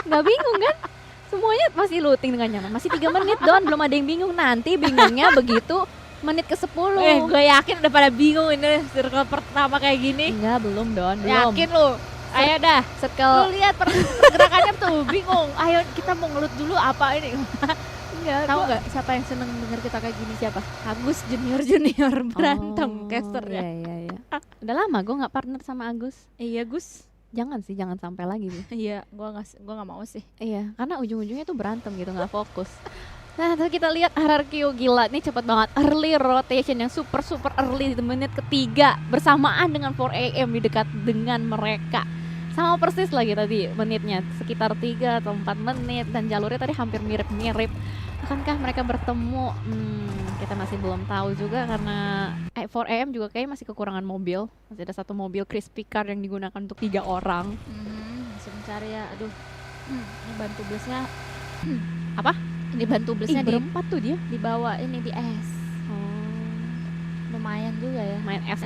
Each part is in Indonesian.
Nggak bingung kan? Semuanya masih looting dengan nyaman. Masih 3 menit Don, belum ada yang bingung. Nanti bingungnya begitu menit ke 10. Gue yakin udah pada bingung ini circle pertama kayak gini. Enggak, belum Don, belum. Yakin lu? Ayo dah, Circle lu lihat pergerakannya tuh bingung. Ayo kita mau ngelut dulu apa ini? enggak. Tahu gua- nggak siapa yang seneng denger kita kayak gini siapa? Agus junior berantem casternya. Iya. Udah lama gue nggak partner sama Agus. Iya Gus. Jangan sih, jangan sampai lagi sih. Iya, gua nggak mau sih. Iya, karena ujung-ujungnya tuh berantem gitu, nggak fokus. Nah, terus kita lihat hierarki gila, ini cepet banget. Early rotation yang super early di menit ketiga bersamaan dengan 4 AM di dekat dengan mereka. Sama persis lagi tadi menitnya, sekitar 3 atau 4 menit dan jalurnya tadi hampir mirip-mirip. Akankah mereka bertemu? Kita masih belum tahu juga karena 4AM juga kayaknya masih kekurangan mobil. Masih ada 1 mobil crispy car yang digunakan untuk 3 orang. Masih mencari ya. Aduh. Ini ban tublesnya. Apa? Ini ban tublesnya berempat tuh dia. dibawa ini di es. Lumayan juga ya. Main es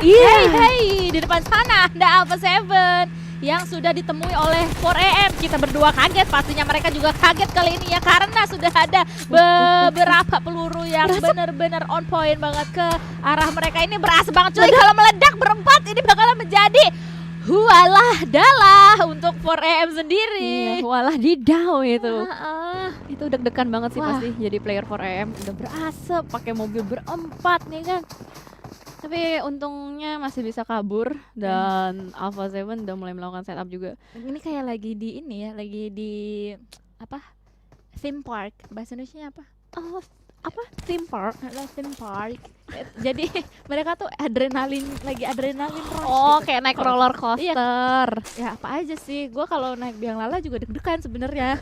Iya. Hey, di depan sana ada Alpha 7 yang sudah ditemui oleh 4AM. Kita berdua kaget, pastinya mereka juga kaget kali ini ya karena sudah ada beberapa peluru yang benar-benar on point banget ke arah mereka. Ini berasa banget cuy kalau meledak berempat ini bakalan menjadi hualah dalah untuk 4AM sendiri. Iya, walah didau itu. Ah, Itu deg-degan banget sih Wah. pasti jadi player 4AM. Udah berasap, pakai mobil berempat nih kan. Tapi untungnya masih bisa kabur dan Alpha 7 udah mulai melakukan setup juga. ini kayak lagi di ini ya, lagi di apa? Theme park. Bahasa Indonesia apa? Oh, apa? Theme park? Theme park. Jadi mereka tuh lagi adrenalin rush Oh, gitu. kayak naik roller coaster. Ya apa aja sih, gue kalau naik biang lala juga deg-degan sebenarnya.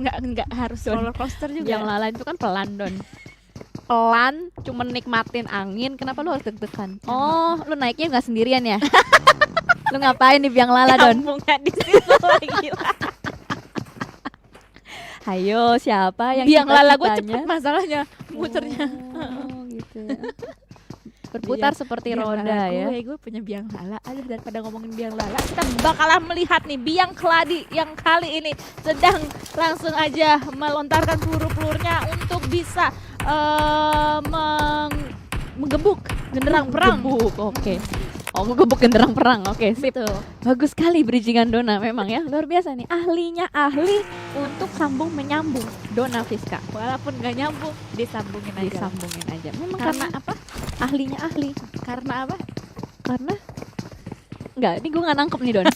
Nggak harus Don, roller coaster juga. Yang lain itu kan pelan Don. Pelan, cuma nikmatin angin. Kenapa lu harus deg-degan? Oh, lu naiknya nggak sendirian ya? Lu ngapain di biang lala Don? Kampungnya di situ lagi. Hayo, siapa yang Biang lala gue cita-citanya? cepet masalahnya muternya. Oh, gitu ya. Berputar seperti Biang roda lala ya. gue punya biang lala. Aduh, daripada ngomongin biang lala, kita bakalan melihat nih biang keladi yang kali ini sedang langsung aja melontarkan peluru-pelurnya untuk bisa menggebuk genderang perang. Gebuk, oke. Oh, gebuk genderang perang. Oke, sip. Gitu. Bagus sekali bridgingan Dona memang ya. Luar biasa nih. Ahlinya ahli untuk sambung menyambung. Dona Fiska. Walaupun gak nyambung, disambungin aja. Disambungin aja. Memang Karena karena apa? ahlinya ahli. Karena apa? Karena enggak, ini gue nggak nangkep nih Don.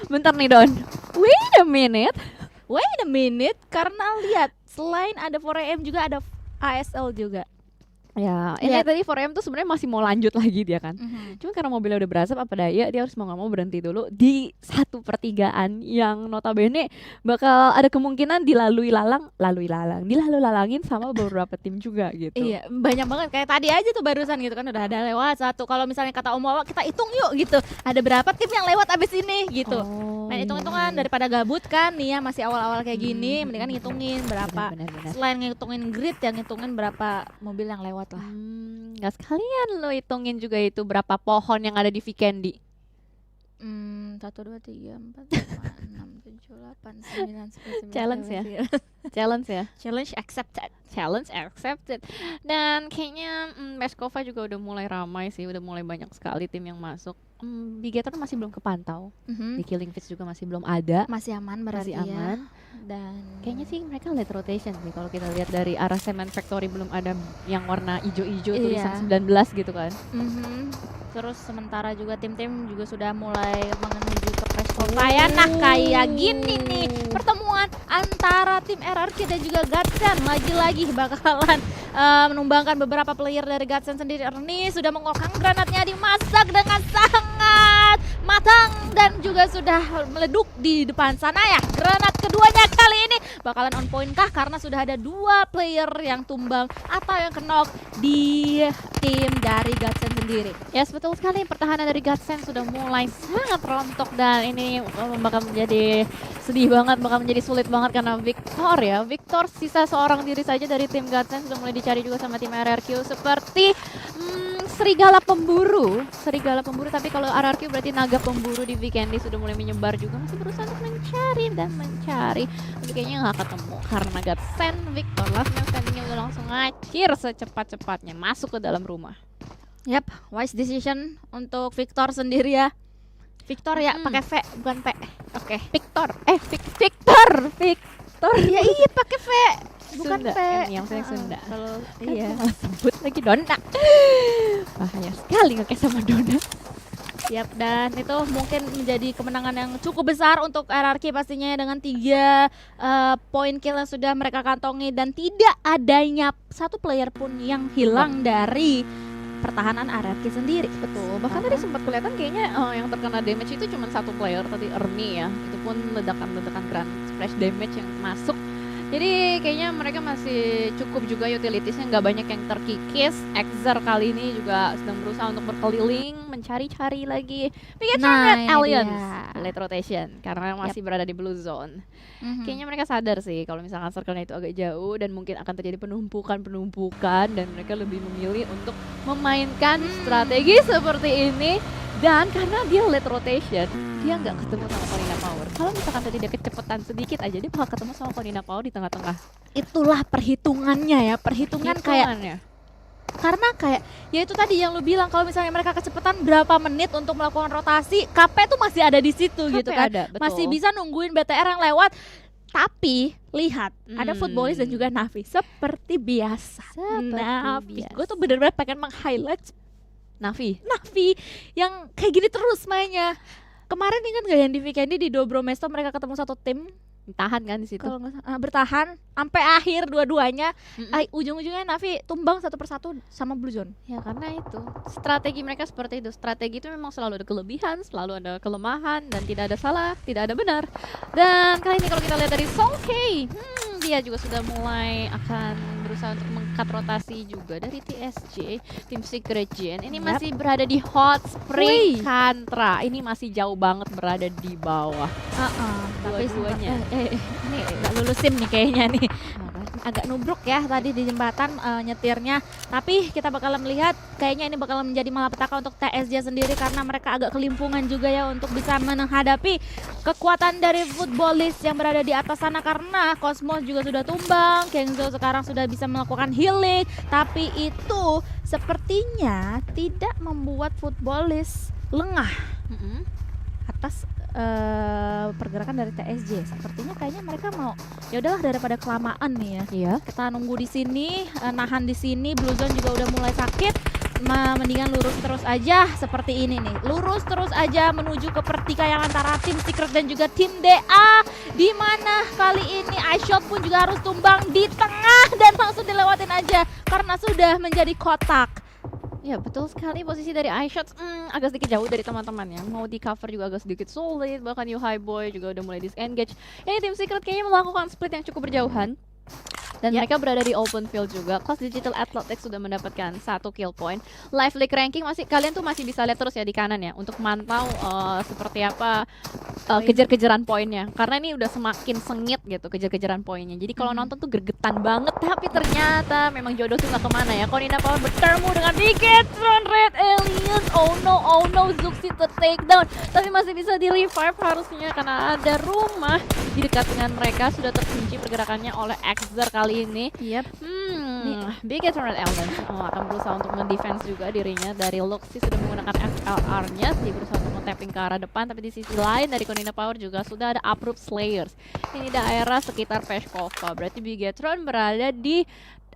Bentar nih Don. Wait a minute. Wait a minute, karena lihat selain ada 4AM juga ada ASL juga. Ya, ini Lihat. tadi 4M tuh sebenarnya masih mau lanjut lagi dia kan. Cuma karena mobilnya udah berasap apa daya, dia harus mau nggak mau berhenti dulu di 1/3 yang notabene bakal ada kemungkinan dilalui dilalu-lalangin sama beberapa tim juga gitu. Iya, banyak banget kayak tadi aja tuh barusan gitu kan udah ada lewat satu. Kalau misalnya kata Om Wawa kita hitung yuk gitu. Ada berapa tim yang lewat abis ini gitu. Oh, Main iya, hitung-hitungan iya. daripada gabut kan nih ya masih awal-awal kayak gini, mendingan ngitungin berapa. Benar-benar. Selain ngitungin grid yang ngitungin berapa mobil yang lewat lah. Nggak sekalian lo hitungin juga itu berapa pohon yang ada di Vikendi. 1, 2, 3, 4, 5, 6, 7, 8, 9, 10, 11, Challenge ya? 12. Challenge ya. Challenge accepted. Challenge accepted. Dan kayaknya Meskova juga udah mulai ramai sih, udah mulai banyak sekali tim yang masuk. Bigator masih belum kepantau. Di Killing Fish juga masih belum ada. Masih aman berarti Masih aman. ya. Dan Kayaknya sih mereka late rotation sih kalau kita lihat dari arah Cement Factory belum ada yang warna ijo-ijo tulisan 19 gitu kan. Terus sementara juga tim-tim juga sudah mulai menuju ke crash kota. Nah kayak gini nih pertemuan antara tim RRQ dan juga Gatsen lagi-lagi bakalan menumbangkan beberapa player dari Gatsen sendiri. Ernie sudah mengokang granatnya, dimasak dengan sangat matang dan juga sudah meleduk di depan sana ya. Granat keduanya kali ini bakalan on point kah karena sudah ada 2 player yang tumbang atau yang knock di tim dari Gatsen sendiri. Yes, betul sekali. Pertahanan dari Gatsen sudah mulai sangat rontok dan ini bakal menjadi sedih banget, bakal menjadi sulit banget karena Victor sisa seorang diri saja dari tim Gatsen sudah mulai dicari juga sama tim RRQ seperti serigala pemburu. Serigala pemburu, tapi kalau RRQ berarti naga pemburu di Vikendi sudah mulai menyebar juga. Masih berusaha untuk mencari dan mencari. Tapi kayaknya nggak ketemu karena Godsend Victor last man standingnya udah langsung ngacir secepat-cepatnya masuk ke dalam rumah. Yap, wise decision untuk Victor sendiri ya. Victor ya, pakai V bukan P. Oke. Victor, Victor. Ya iya pakai V, bukan Sunda, P. yang saya Sunda. Kalau Iya, iya. sebut lagi Dona. Bahaya sekali ngekes sama Dona. Siap, dan itu mungkin menjadi kemenangan yang cukup besar untuk RRQ pastinya dengan 3 poin kill yang sudah mereka kantongi dan tidak adanya satu player pun yang hilang dari pertahanan RRQ sendiri. Betul, bahkan tadi sempat kelihatan kayaknya yang terkena damage itu cuma satu player tadi, Ernie ya. Itu pun ledakan-ledakan grand splash damage yang masuk. Jadi kayaknya mereka masih cukup juga utilitiesnya, nggak banyak yang terkikis. Exer kali ini juga sedang berusaha untuk berkeliling, mencari-cari lagi. Bikin Nah, ini Aliens, dia. late rotation, karena masih berada di blue zone. Mhm. Kayaknya mereka sadar sih kalau misalkan circle-nya itu agak jauh dan mungkin akan terjadi penumpukan dan mereka lebih memilih untuk memainkan strategi seperti ini. Dan karena dia late rotation, dia nggak ketemu sama Konina Power. Kalau misalkan tadi dia kecepatan sedikit aja, dia bakal ketemu sama Konina Power di tengah-tengah. Itulah perhitungannya ya, perhitungan kayak Hitungannya. karena kayak ya itu tadi yang lu bilang, kalau misalnya mereka kecepatan berapa menit untuk melakukan rotasi, KP tuh masih ada di situ KP gitu kan. ada, betul. Masih bisa nungguin BTR yang lewat. Tapi lihat ada Footballis dan juga Navi seperti biasa. Navi, gue tuh bener-bener pengen meng-highlight Navi. Navi yang kayak gini terus mainnya. Kemarin ingat gak yang di Vikendi di Dobro Mesto mereka ketemu satu tim, Tahan kan di situ. kalau nggak salah, bertahan sampai akhir dua-duanya. Mm-mm. Ujung-ujungnya Navi tumbang satu persatu sama Blue Zone. Ya karena itu strategi mereka seperti itu. Strategi itu memang selalu ada kelebihan, selalu ada kelemahan, dan tidak ada salah, tidak ada benar. Dan kali ini kalau kita lihat dari Song Kei, dia juga sudah mulai akan berusaha untuk mengkat rotasi juga dari TSJ, Tim Secret Gen. Ini masih berada di Hot Spring Kantra. Ini masih jauh banget berada di bawah. Tapi Dua-duanya. ini nggak lulus SIM nih kayaknya nih. Agak nubruk ya tadi di jembatan nyetirnya. Tapi kita bakalan melihat kayaknya ini bakalan menjadi malapetaka untuk TSJ sendiri karena mereka agak kelimpungan juga ya untuk bisa menghadapi kekuatan dari Footballis yang berada di atas sana, karena Cosmos juga sudah tumbang, Kengzo sekarang sudah bisa melakukan healing, tapi itu sepertinya tidak membuat Footballis lengah atas pergerakan dari TSJ. Sepertinya kayaknya mereka mau ya udahlah daripada kelamaan nih ya. Iya. Kita nunggu di sini, nahan di sini. Blue Zone juga udah mulai sakit. Mendingan lurus terus aja seperti ini nih. Lurus terus aja menuju ke pertikaian antara tim Secret dan juga tim DA, di mana kali ini iShot pun juga harus tumbang di tengah dan langsung dilewatin aja karena sudah menjadi kotak. Ya betul sekali, posisi dari iShots agak sedikit jauh dari teman-temannya. Mau di cover juga agak sedikit sulit. Bahkan Yuhai Boy juga udah mulai disengage. Ini tim Secret kayaknya melakukan split yang cukup berjauhan. Dan mereka berada di open field juga. Class Digital Athletics sudah mendapatkan 1 kill point. Live League ranking kalian tuh masih bisa lihat terus ya di kanan ya, untuk mantau seperti apa kejar-kejaran poinnya. Karena ini udah semakin sengit gitu kejar-kejaran poinnya. Jadi kalau nonton tuh gregetan banget. Tapi ternyata memang jodoh tuh gak kemana ya. Konina Power bertemu dengan Bigetron Red Aliens. Oh no, Zuxi the takedown. Tapi masih bisa di revive harusnya karena ada rumah di dekat dengan mereka. Sudah terkunci pergerakannya oleh Exer kali ini. Bigetron Red Aliens akan berusaha untuk mendefense juga dirinya. Dari Luxi sudah menggunakan FLR-nya. Dia berusaha untuk men-tapping ke arah depan. Tapi di sisi lain dari Konina Power juga sudah ada Uproot Slayers. Ini daerah sekitar Peshkova. Berarti Bigetron berada di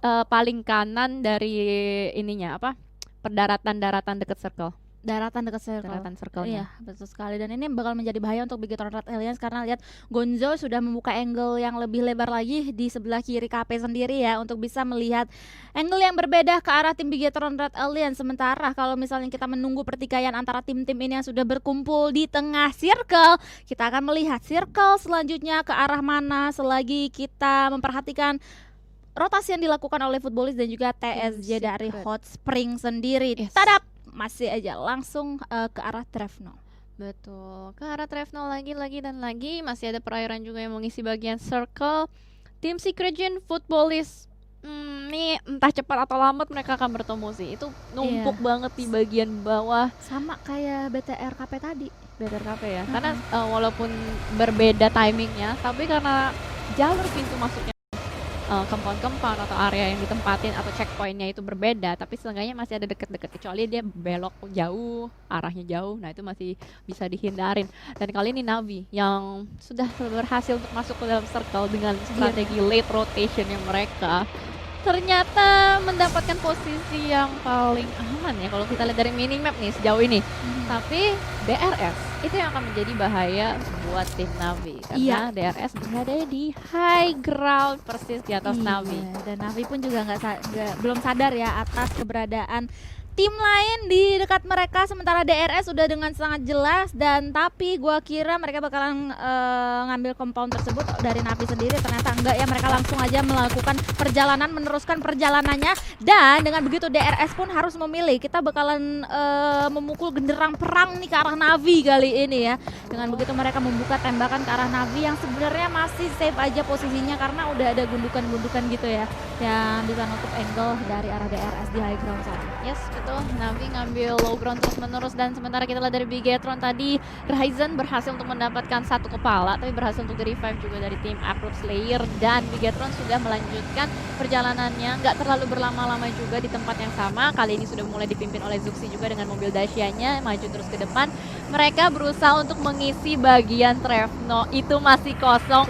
paling kanan dari ininya apa? Daratan dekat circle. Daratan dekat circle. Daratan circle. Iya, betul sekali. Dan ini bakal menjadi bahaya untuk Bigetron Red Aliens karena lihat Gonzo sudah membuka angle yang lebih lebar lagi di sebelah kiri KP sendiri ya, untuk bisa melihat angle yang berbeda ke arah tim Bigetron Red Aliens. Sementara kalau misalnya kita menunggu pertikaian antara tim-tim ini yang sudah berkumpul di tengah circle, kita akan melihat circle selanjutnya ke arah mana selagi kita memperhatikan rotasi yang dilakukan oleh Footballis dan juga TSJ dari Hot Spring sendiri. Tadap! Masih aja langsung ke arah Trevno. Betul, ke arah Trevno lagi dan lagi. Masih ada perairan juga yang mengisi bagian circle. Tim Secret Gen Footballis Nih entah cepat atau lambat mereka akan bertemu sih. Itu numpuk banget di bagian bawah Sama kayak BTRKP tadi. BTRKP ya. Karena walaupun berbeda timingnya, tapi karena jalur pintu masuknya compound atau area yang ditempatin atau checkpointnya itu berbeda, tapi seenggaknya masih ada deket-deket, kecuali dia belok jauh, arahnya jauh, nah itu masih bisa dihindarin. Dan kali ini Navi yang sudah berhasil untuk masuk ke dalam circle dengan strategi late rotationnya mereka, ternyata mendapatkan posisi yang paling aman ya kalau kita lihat dari minimap nih sejauh ini. Tapi DRS itu yang akan menjadi bahaya buat tim Navi karena DRS berada di high ground persis di atas Navi. Dan Navi pun juga belum sadar ya atas keberadaan tim lain di dekat mereka, sementara DRS sudah dengan sangat jelas. Dan tapi gua kira mereka bakalan ngambil compound tersebut dari Navi sendiri, ternyata enggak ya, mereka langsung aja melakukan perjalanan, meneruskan perjalanannya. Dan dengan begitu DRS pun harus memilih, kita bakalan memukul genderang perang nih ke arah Navi kali ini ya. Dengan begitu mereka membuka tembakan ke arah Navi yang sebenarnya masih safe aja posisinya karena udah ada gundukan-gundukan gitu ya yang bisa nutup angle dari arah DRS di high ground sana. Yes, betul. Navi ngambil low ground terus menerus, dan sementara kita lihat dari Bigetron tadi, Ryzen berhasil untuk mendapatkan satu kepala, tapi berhasil untuk di-revive juga dari tim Uproot Slayer, dan Bigetron sudah melanjutkan perjalanannya, nggak terlalu berlama-lama juga di tempat yang sama. Kali ini sudah mulai dipimpin oleh Zuxi juga dengan mobil Dacia-nya, maju terus ke depan. Mereka berusaha untuk mengisi bagian Trevno, itu masih kosong.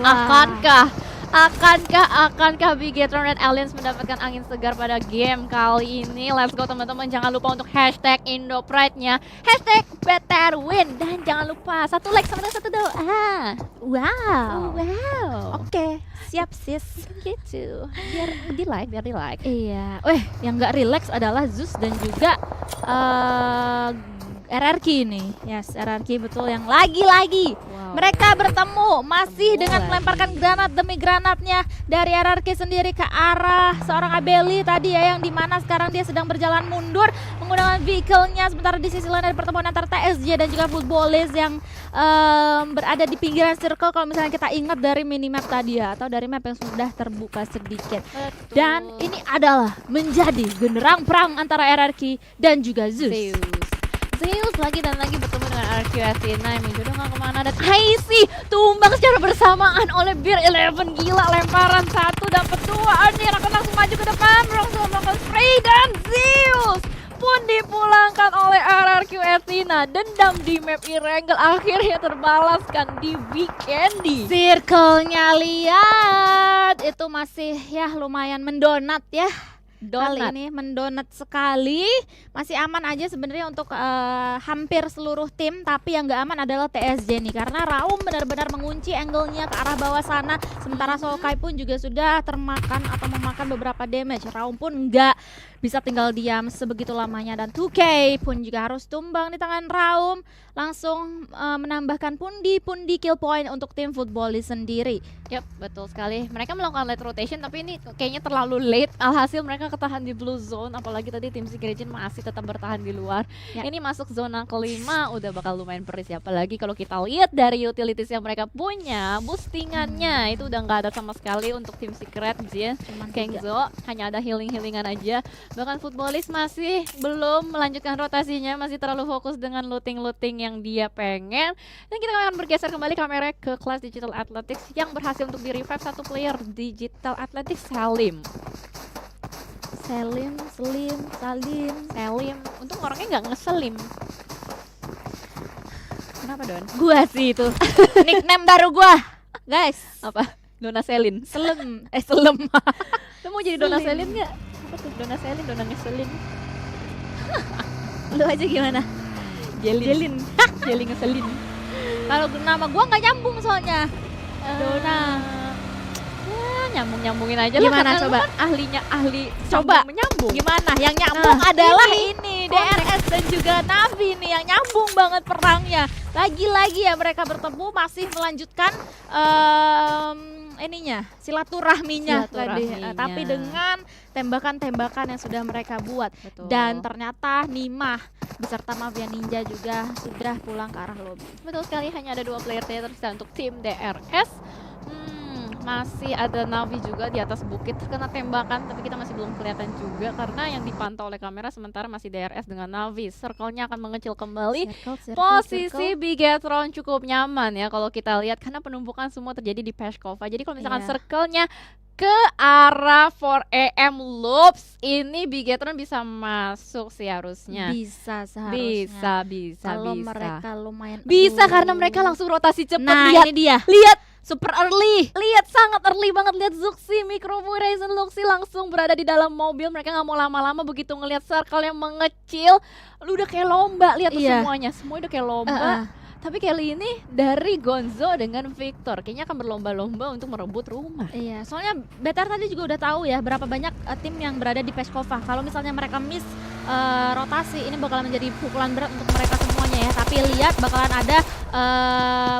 Akankah Bigetron dan Aliens mendapatkan angin segar pada game kali ini? Let's go teman-teman, jangan lupa untuk hashtag IndoPride-nya, hashtag BetterWin, dan jangan lupa satu like sama satu doa. Wow. Oke, siap sis. Gitu, biar di like. Iya. Yang nggak relax adalah Zeus dan juga RRQ nih. Yes, RRQ betul, yang lagi-lagi mereka bertemu masih dengan melemparkan granat demi granatnya dari RRQ sendiri ke arah seorang Abeli tadi ya, yang dimana sekarang dia sedang berjalan mundur menggunakan vehicle-nya, sementara di sisi lain ada pertemuan antara TSJ dan juga Footballist yang berada di pinggiran circle kalau misalnya kita ingat dari minimap tadi ya, atau dari map yang sudah terbuka sedikit. Betul. Dan ini adalah menjadi genderang perang antara RRQ dan juga Zeus. Zeus lagi dan lagi bertemu dengan RQ Athena yang menjodoh nggak kemana, dan Hazy tumbang secara bersamaan oleh Beer 11. Gila, lemparan satu dapat dua, Arnir akan langsung maju ke depan, langsung melakukan spray, dan Zeus pun dipulangkan oleh RRQ Athena. Dendam di map Irangel akhirnya terbalaskan di Weekendy. Circle-nya lihat itu masih ya lumayan mendonat ya. Kali ini mendonat sekali, masih aman aja sebenarnya untuk hampir seluruh tim, tapi yang nggak aman adalah TSJ nih karena Raum benar-benar mengunci angle-nya ke arah bawah sana, sementara Sokai pun juga sudah termakan atau memakan beberapa damage. Raum pun nggak bisa tinggal diam sebegitu lamanya, dan 2K pun juga harus tumbang di tangan Raum, langsung menambahkan pundi-pundi kill point untuk tim Footballist sendiri. Yap, betul sekali. Mereka melakukan late rotation, tapi ini kayaknya terlalu late. Alhasil mereka ketahan di blue zone, apalagi tadi tim Secret Agent masih tetap bertahan di luar. Ini masuk zona kelima, udah bakal lumayan peris ya. Apalagi kalau kita lihat dari utilities yang mereka punya, boostingannya itu udah nggak ada sama sekali untuk tim Secret Agent. Kengzo hanya ada healing-healingan aja. Bahkan Footballist masih belum melanjutkan rotasinya, masih terlalu fokus dengan looting-looting yang dia pengen. Dan kita akan bergeser kembali kamera ke kelas Digital Athletics yang berhasil untuk di-revive satu player Digital Athletics, Salim. Untung orangnya nggak ngeselim. Kenapa Don? Gua sih itu nickname baru gua, guys. Apa? Dona Selin. Selem. Lu mau jadi Dona Selin nggak? Apa tuh Dona Selin? Dona ngeselin. Lu aja gimana? Jelin ngeselin. Kalau nama gua nggak nyambung soalnya. Dona. Ya, nyambungin aja gimana, lah. Coba kan ahli coba menyambung. Gimana? Yang nyambung adalah ini DRS dan juga Navi nih yang nyambung banget perangnya. Lagi-lagi ya mereka bertemu masih melanjutkan silaturahminya tadi, tapi dengan tembakan-tembakan yang sudah mereka buat. Betul. Dan ternyata Nimah beserta Mafia Ninja juga sudah pulang ke arah lobby. Betul sekali, hanya ada 2 player tersisa untuk tim DRS. Masih ada Navi juga di atas bukit kena tembakan, tapi kita masih belum kelihatan juga karena yang dipantau oleh kamera sementara masih DRS dengan Navi. Circle-nya akan mengecil kembali. Posisi Bigetron cukup nyaman ya kalau kita lihat karena penumpukan semua terjadi di Peshkova. Jadi kalau misalkan Iya. circle-nya ke arah 4AM Loops, ini Bigetron bisa masuk sih harusnya. Bisa seharusnya. Bisa. Kalau mereka lumayan Bisa aduh. karena mereka langsung rotasi cepat. Nah, Lihat, ini dia. lihat Super early. Lihat sangat early banget, lihat Zuxi, Microboy, Ryzen, Luxi langsung berada di dalam mobil. Mereka nggak mau lama-lama begitu ngelihat circle yang mengecil. Lu udah kayak lomba, lihat tuh Iya. semuanya, semua udah kayak lomba. Tapi kali ini dari Gonzo dengan Victor kayaknya akan berlomba-lomba untuk merebut rumah. Iya, soalnya BTR tadi juga udah tahu ya berapa banyak tim yang berada di Peshkova. Kalau misalnya mereka miss rotasi, ini bakalan menjadi pukulan berat untuk mereka semuanya ya. Tapi lihat bakalan ada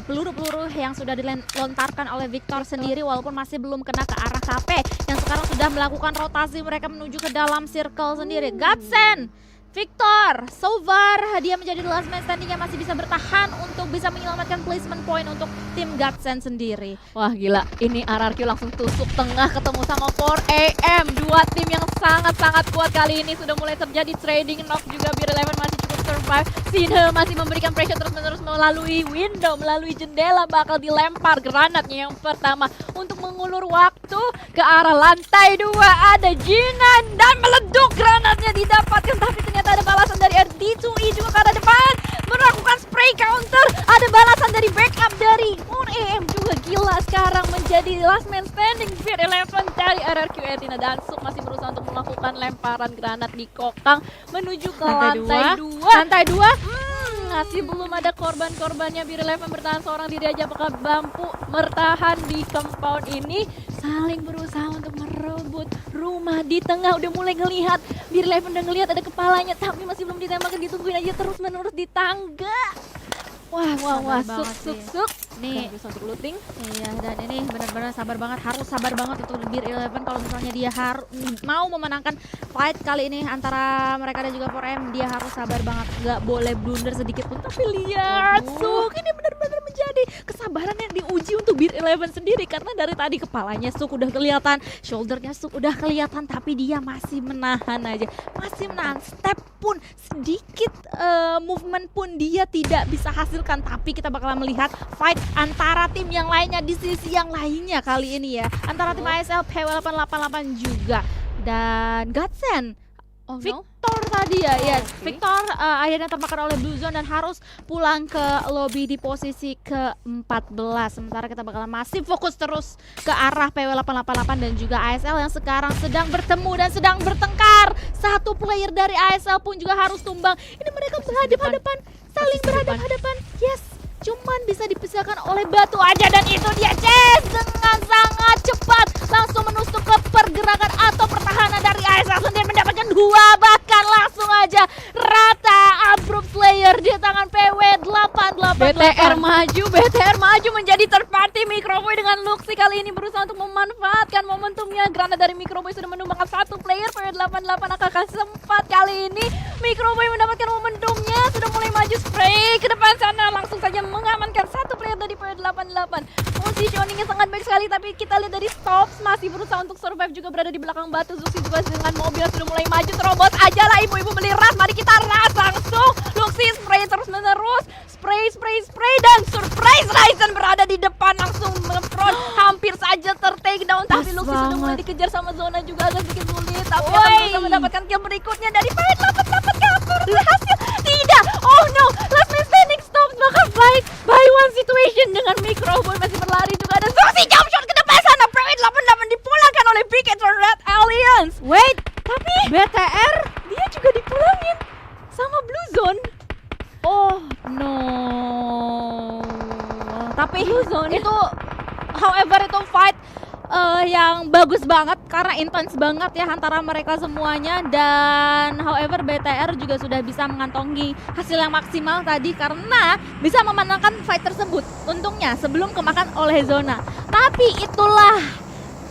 peluru-peluru yang sudah dilontarkan oleh Victor sendiri walaupun masih belum kena ke arah KP yang sekarang sudah melakukan rotasi mereka menuju ke dalam circle sendiri. Godsend, Victor, so far dia menjadi the last man standing yang masih bisa bertahan untuk bisa menyelamatkan placement point untuk tim Godsend sendiri. Wah gila, ini RRQ langsung tusuk tengah ketemu sama 4AM. Dua tim yang sangat-sangat kuat kali ini sudah mulai terjadi trading knock juga. Beer Eleven masih cukup survive. Sinhe masih memberikan pressure terus-menerus melalui window, melalui jendela, bakal dilempar granatnya yang pertama untuk mengulur waktu ke arah lantai 2. Ada Jinan dan meleduk granatnya didapatkan, tapi ternyata ada balasan dari RD2I juga ke arah depan melakukan spray counter. Ada balasan dari backup dari 4AM juga. Gila, sekarang menjadi last man standing. Beer Eleven dari RRQ Etina dan Suk masih berusaha untuk melakukan lemparan granat di kokang menuju ke lantai 2. Lantai 2. Masih belum ada korban-korbannya. Beer Eleven bertahan seorang diri aja, apakah mampu bertahan di compound ini? Saling berusaha untuk merebut rumah di tengah. Udah mulai ngelihat, Beer Eleven udah ngelihat ada kepalanya, tapi masih belum ditembakkan, ditungguin aja terus-menerus di tangga. Wah, Sabar banget suk. Nih, Berusaha untuk looting. iya, dan ini benar-benar sabar banget, harus sabar banget untuk Beer Eleven kalau misalnya dia harus mau memenangkan fight kali ini antara mereka dan juga 4M, dia harus sabar banget, nggak boleh blunder sedikit pun. Tapi lihat, Waduh. Suk ini benar-benar menjadi kesabarannya diuji untuk Beer Eleven sendiri karena dari tadi kepalanya Suk udah kelihatan, shouldernya Suk udah kelihatan, tapi dia masih menahan aja, masih menahan. Step pun sedikit movement pun dia tidak bisa hasilkan. Tapi kita bakalan melihat fight antara tim yang lainnya di sisi yang lainnya kali ini ya, antara tim ASL PW888 juga dan Godsend. Oh no. Victor tadi ya, yes. Oke. Victor akhirnya terbakar oleh Blue Zone dan harus pulang ke lobby di posisi ke-14. Sementara kita bakalan masih fokus terus ke arah PW888 dan juga ASL yang sekarang sedang bertemu dan sedang bertengkar. Satu player dari ASL pun juga harus tumbang. Ini mereka berhadapan-hadapan, saling berhadapan-hadapan. Yes, cuman bisa dipisahkan oleh batu aja dan itu dia Chase dengan sangat cepat langsung menusuk ke pergerakan atau pertahanan dari ASL sendiri, mendapatkan 2, bahkan langsung aja rata abrupt player di tangan PW888. BTR maju menjadi third party. Microboy dengan Luxi kali ini berusaha untuk memanfaatkan momentumnya. Granat dari Microboy sudah menumbangkan satu player. PW88 akan sempat kali ini. Microboy mendapatkan momentumnya, sudah mulai maju spray ke depan sana, langsung saja mengamankan satu player dari PW88. Positioningnya sangat baik sekali, tapi kita lihat dari Stops masih berusaha untuk survive juga berada di belakang batu. Zuxi juga dengan mobil sudah mulai maju, terobos aja lah ibu-ibu beli ras. Mari kita ras langsung. Luxi spray terus menerus, spray dan surprise Ryzen berada di depan langsung front, hampir saja ter-take down, tapi Pas Luxi sudah banget. mulai dikejar sama Zona juga agak sedikit sulit, tapi Woi. akan berusaha mendapatkan kill berikutnya dari PW88. Kabur berhasil, tidak, oh no, last man standing Stops maka by one situation dengan Microboy masih berlari juga ada Zuxi jump shot ke depan sana. PW88 dipulangkan oleh Bigetron Red Alliance. Wait, Tapi BTR. dia juga dipulangin sama Blue Zone. Oh no. Tapi Blue Zone. itu however itu fight yang bagus banget karena intens banget ya antara mereka semuanya, dan however BTR juga sudah bisa mengantongi hasil yang maksimal tadi karena bisa memenangkan fight tersebut untungnya sebelum kemakan oleh Zona. Tapi itulah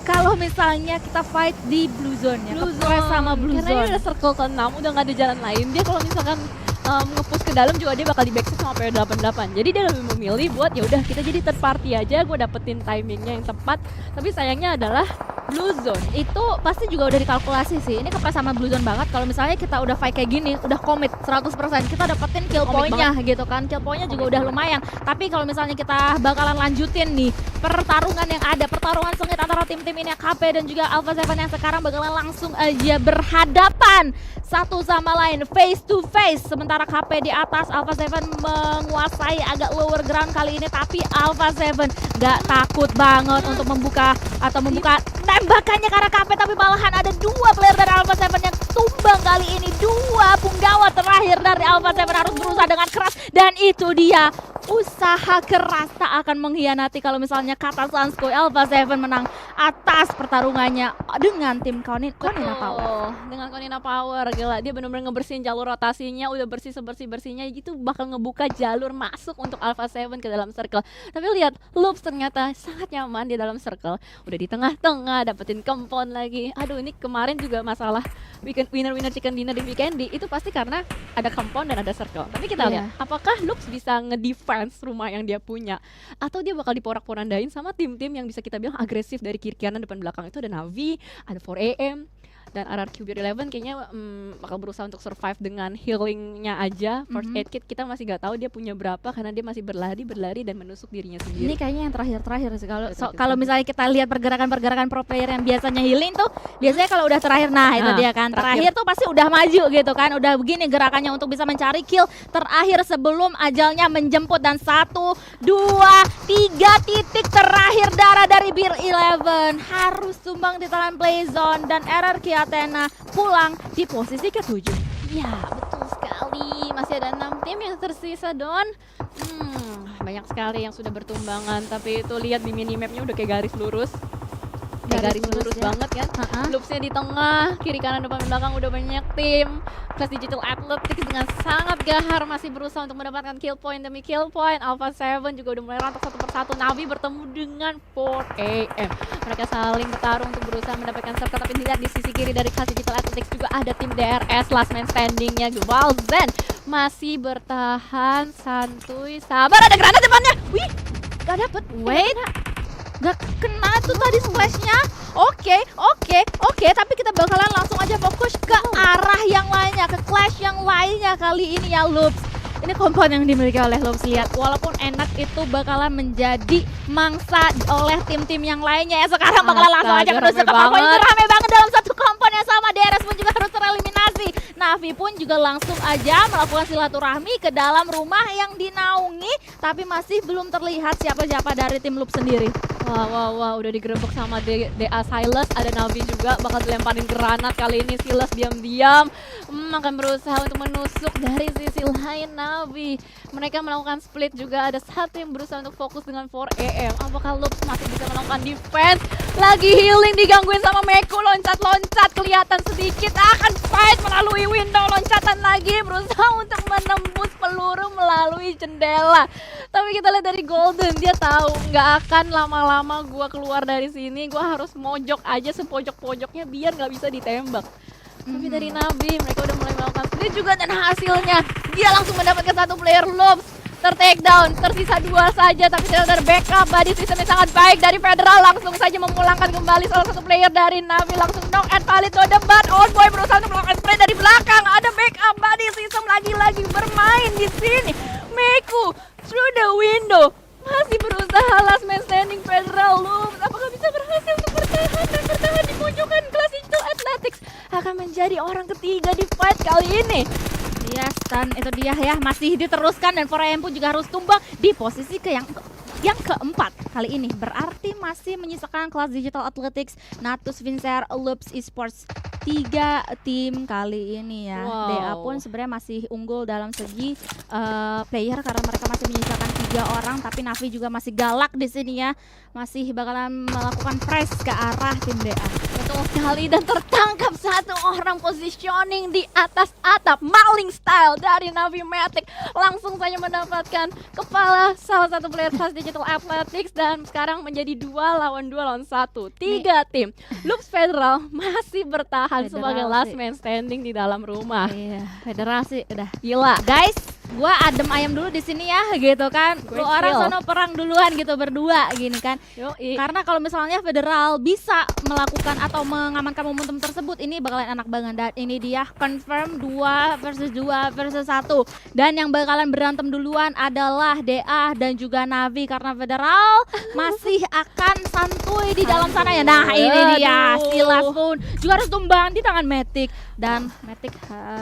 kalau misalnya kita fight di Blue Zone ya, Blue ke-press sama Blue Karena ini Zone. udah circle ke-6, udah gak ada jalan lain. Dia kalau misalkan nge-push ke dalam juga dia bakal di backset sama PW88. Jadi dia lebih memilih buat ya udah kita jadi third party aja, gue dapetin timingnya yang tepat. Tapi sayangnya adalah Blue Zone. Itu pasti juga udah dikalkulasi sih. Ini kepres sama Blue Zone banget. Kalau misalnya kita udah fight kayak gini, udah komit 100%, kita dapetin kill Komit point-nya gitu kan. Kill point-nya juga udah lumayan. Tapi kalau misalnya kita bakalan lanjutin nih pertarungan yang ada, pertarungan sengit antara tim-tim ini KP dan juga Alpha 7 yang sekarang bakalan langsung aja berhadapan satu sama lain, face to face. Sementara KP di atas, Alpha 7 menguasai agak lower ground kali ini, tapi Alpha 7 gak takut banget untuk membuka tembakannya ke arah KP, tapi malahan ada dua player dari Alpha 7 yang tumbang kali ini. Dua punggawa terakhir dari Alpha 7 harus berusaha dengan keras, dan itu dia usaha keras tak akan mengkhianati kalau misalnya kata Sanskoy. Alpha 7 menang atas pertarungannya dengan tim Konina Power. Dengan Konina Power, gila, dia benar-benar ngebersihin jalur rotasinya, udah bersih sebersih-bersihnya gitu, bakal ngebuka jalur masuk untuk Alpha 7 ke dalam circle. Tapi lihat, Loops ternyata sangat nyaman di dalam circle, udah di tengah-tengah, dapetin compound lagi. Aduh, ini kemarin juga masalah winner chicken dinner di weekend itu pasti karena ada compound dan ada circle. Tapi kita lihat, apakah Loops bisa ngedefense rumah yang dia punya, atau dia bakal diporak-porandain sama tim-tim yang bisa kita bilang agresif dari kiri kanan depan belakang. Itu ada Navi, ada 4AM, dan RRQ Beer 11 kayaknya bakal berusaha untuk survive dengan healingnya aja. First aid kit kita masih gak tahu dia punya berapa, karena dia masih berlari dan menusuk dirinya sendiri. Ini kayaknya yang terakhir sih. Kalau misalnya kita lihat pergerakan pro player yang biasanya healing tuh, biasanya kalau udah terakhir, nah itu dia kan, terakhir tuh pasti udah maju gitu kan, udah begini gerakannya untuk bisa mencari kill terakhir sebelum ajalnya menjemput. Dan 1, 2, 3 titik terakhir darah dari Beer 11 harus tumbang di talan play zone, dan RRQ Athena pulang di posisi ke-7. Ya, betul sekali. Masih ada 6 tim yang tersisa, Don. Banyak sekali yang sudah bertumbangan. Tapi itu lihat di minimapnya udah kayak garis lurus. Kayak garis lurus ya banget kan. Loopsnya di tengah, kiri kanan depan belakang udah banyak tim. Class Digital Athletics dengan sangat gahar masih berusaha untuk mendapatkan kill point demi kill point. Alpha 7 juga udah mulai rantok satu persatu. Navi bertemu dengan 4AM. Mereka saling bertarung untuk berusaha mendapatkan circle, tapi dilihat di sisi kiri dari Class Digital Athletics juga ada tim DRS, last man standingnya Walzen masih bertahan santuy, sabar, ada granat depannya. Wih, gak dapet. Wait, gak kena tuh tadi splashnya. Oke, tapi kita bakalan langsung aja fokus ke arah yang lainnya, ke clash yang lainnya kali ini ya, Loops. Ini kompon yang dimiliki oleh Loops, lihat, walaupun enak itu bakalan menjadi mangsa oleh tim-tim yang lainnya ya. Sekarang bakalan langsung aja menuju ke kompon. Itu rame banget dalam satu kompon yang sama. DRS pun juga harus tereliminasi. Navi pun juga langsung aja melakukan silaturahmi ke dalam rumah yang dinaungi, tapi masih belum terlihat siapa-siapa dari tim Loops sendiri. Wah, udah digerebek sama DA Silas. Ada Navi juga bakal dilemparin granat kali ini. Silas diam-diam akan berusaha untuk menusuk dari sisi lain Navi. Mereka melakukan split juga. Ada satu yang berusaha untuk fokus dengan 4AM. Apakah Loops masih bisa melakukan defense? Lagi healing, digangguin sama Meku. Loncat-loncat, kelihatan sedikit akan fight melalui window. Loncatan lagi, berusaha untuk menembus peluru melalui jendela. Tapi kita lihat dari Golden, dia tahu nggak akan lama-lama gua keluar dari sini. Gua harus mojok aja sepojok-pojoknya biar nggak bisa ditembak. Tapi dari Navi, mereka udah mulai melakukan split juga, dan hasilnya dia langsung mendapatkan satu player. Loops ter-take down, tersisa 2 saja, tapi ternyata ada backup. Body system yang sangat baik dari Federal, langsung saja memulangkan kembali salah satu player dari Navi. Langsung knock and valid to the butt. Old Boy berusaha untuk melakukan spray dari belakang. Ada backup, body system lagi-lagi bermain di sini. Meku through the window masih berusaha last man standing. Federal Loops apakah bisa berhasil untuk bertahan di pojokan Class Digital Athletics? Akan menjadi orang ketiga di fight kali ini. Yes, dan itu dia ya, masih diteruskan, dan 4AM pun juga harus tumbang di posisi yang keempat kali ini. Berarti masih menyisakan Class Digital Athletics, Natus, Vincer, Loops Esports. 3 tim kali ini ya. DA pun sebenarnya masih unggul dalam segi player karena mereka masih menyisakan 3 orang, tapi Navi juga masih galak di sini ya. Masih bakalan melakukan press ke arah tim DA. Betul sekali, dan tertangkap satu orang positioning di atas atap. Maling style dari Navi Matic langsung saja mendapatkan kepala salah satu player Class Digital Athletics, dan sekarang menjadi 2 lawan 1. 3 tim. Loops Federal masih bertahan bertahan sebagai Federasi. last man standing di dalam rumah. Iya, federasi udah. Gila. Guys, gua adem ayam dulu di sini ya gitu kan. Gue Lu orang chill. sono perang duluan gitu berdua gini kan. Yoi. Karena kalau misalnya federal bisa melakukan atau mengamankan momentum tersebut, ini bakalan enak banget. Dan ini dia confirm 2 versus 1. Dan yang bakalan berantem duluan adalah DA dan juga Navi, karena federal masih akan santuy di dalam sana ya. Nah ini dia, Aduh. Silas pun juga harus tumbang di tangan Matic. Dan Matic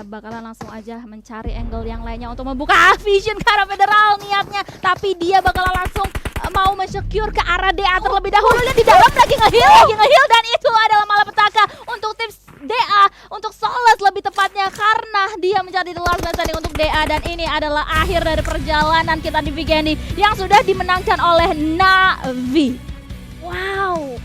bakalan langsung aja mencari angle yang lainnya untuk membuka vision ke arah federal niatnya. Tapi dia bakalan langsung mau men-secure ke arah DA terlebih dahulu. Lihat di dalam lagi nge-heal dan itu adalah malapetaka untuk tim DA, untuk Solas lebih tepatnya, karena dia menjadi the last man standing untuk DA. Dan ini adalah akhir dari perjalanan kita di Vigeni yang sudah dimenangkan oleh Navi. Wow.